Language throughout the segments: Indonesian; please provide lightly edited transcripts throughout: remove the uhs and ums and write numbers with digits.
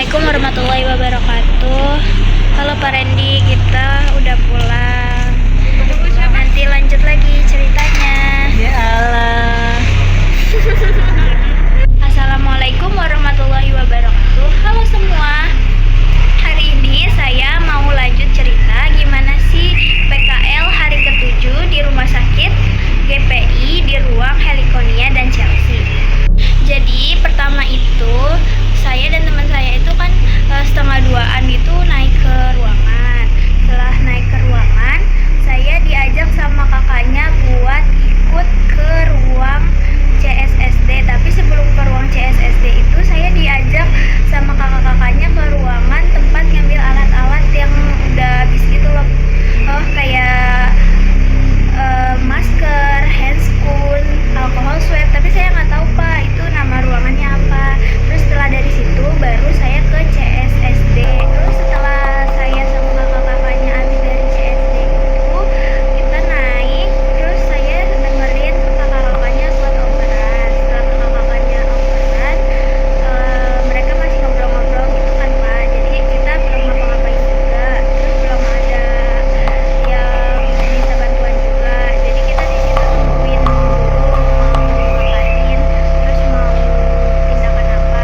Assalamualaikum warahmatullahi wabarakatuh. Halo Pak Randy, kita udah pulang. Nanti lanjut lagi ceritanya. Ya Allah. Assalamualaikum warahmatullahi wabarakatuh. Halo semua. Hari ini saya mau lanjut cerita gimana sih PKL hari ke-7 di rumah sakit GPI di ruang Helikonia dan Chelsea. Jadi pertama itu saya dan teman saya itu kan setengah 2-an itu naik ke ruangan. Setelah naik ke ruangan, saya diajak sama kakaknya buat ikut ke ruang CSSD. Tapi sebelum ke ruang CSSD itu saya diajak sama kakak-kakaknya ke ruangan tempat ngambil alat-alat yang udah habis gitu loh. Kayak masker, handscoon, alcohol swab, tapi saya nggak tahu Pak itu nama ruangannya apa. Terus setelah dari situ baru saya ke CSSD. Terus setelah saya sama kakak-kakaknya habis dari CSD itu kita naik, terus saya dengerin kakak-kakaknya buat operan. Setelah kakak-kakaknya operan, mereka masih ngobrol-ngobrol gitu kan Pak. Jadi kita belum ngapa-ngapain juga, terus belum ada yang minta bantuan juga. Jadi kita di situ nungguin dulu mau ngapain, terus mau tindakan apa.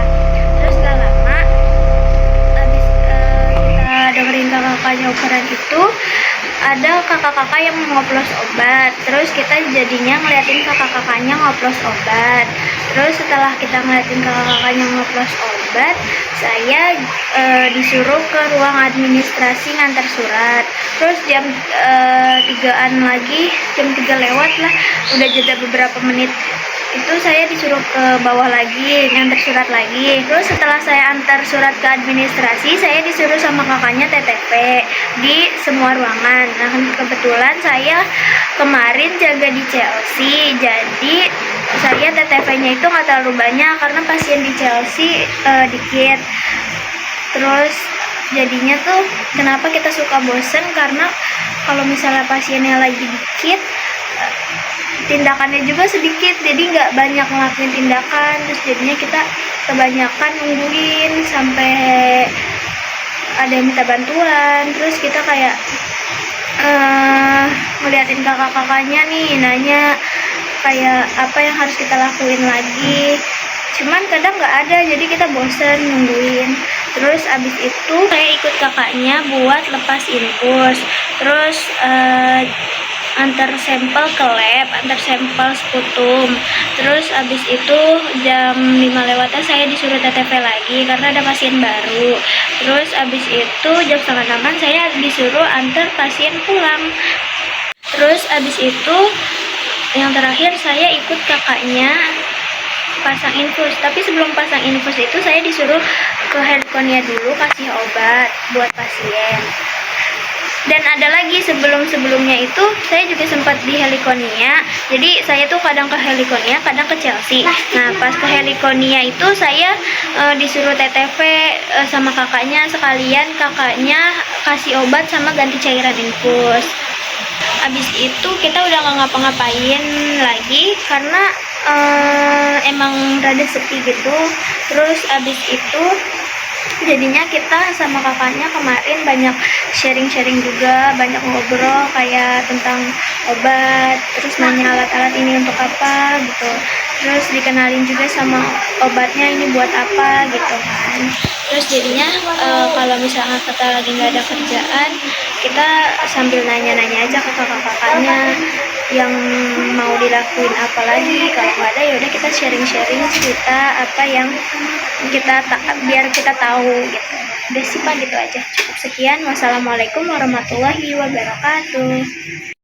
Terus gak lama habis kita dengerin kakak-kakaknya operan itu, ada kakak-kakak yang ngoplos obat. Terus kita jadinya ngeliatin kakak-kakaknya ngoplos obat. Terus setelah kita ngeliatin kakak-kakaknya ngoplos obat, saya disuruh ke ruang administrasi ngantar surat. Terus jam 3-an lagi, jam 3 lewat lah, udah jeda beberapa menit, itu saya disuruh ke bawah lagi ngantar surat lagi. Terus setelah saya antar surat ke administrasi, saya disuruh sama kakaknya TTP di semua ruangan. Nah kebetulan saya kemarin jaga di Chelsea, jadi saya TTP-nya itu nggak terlalu banyak karena pasien di Chelsea dikit. Terus jadinya tuh kenapa kita suka bosen, karena kalau misalnya pasiennya lagi dikit, tindakannya juga sedikit, jadi nggak banyak ngelakuin tindakan. Terus jadinya kita kebanyakan nungguin sampai ada yang minta bantuan. Terus kita kayak ngeliatin kakak-kakaknya nih, nanya kayak apa yang harus kita lakuin lagi. Cuman kadang nggak ada, jadi kita bosen nungguin. Terus abis itu saya ikut kakaknya buat lepas infus. Terus antar sampel ke lab, antar sampel sputum. Terus abis itu jam 5 lewatnya saya disuruh TTP lagi karena ada pasien baru. Terus abis itu jam 5:30 saya disuruh antar pasien pulang. Terus abis itu yang terakhir saya ikut kakaknya pasang infus. Tapi sebelum pasang infus itu saya disuruh ke Helikonia dulu kasih obat buat pasien. Dan ada lagi sebelumnya itu saya juga sempat di Helikonia. Jadi saya tuh kadang ke Helikonia, kadang ke Chelsea. Nah pas ke Helikonia itu saya disuruh TTP sama kakaknya, sekalian kakaknya kasih obat sama ganti cairan infus. Abis itu kita udah nggak ngapa-ngapain lagi karena emang rada sepi gitu. Terus abis itu jadinya kita sama kakaknya kemarin banyak sharing-sharing juga, banyak ngobrol kayak tentang obat, terus nanya alat-alat ini untuk apa gitu. Terus dikenalin juga sama obatnya ini buat apa gitu kan. Terus jadinya kalau misalnya kita lagi nggak ada kerjaan, kita sambil nanya-nanya aja ke kakak-kakaknya yang mau dilakuin apa lagi. Kalau nggak ada ya udah kita sharing-sharing cerita apa yang kita biar kita tahu gitu. Udah sih Pak, gitu aja. Cukup sekian. Wassalamualaikum warahmatullahi wabarakatuh.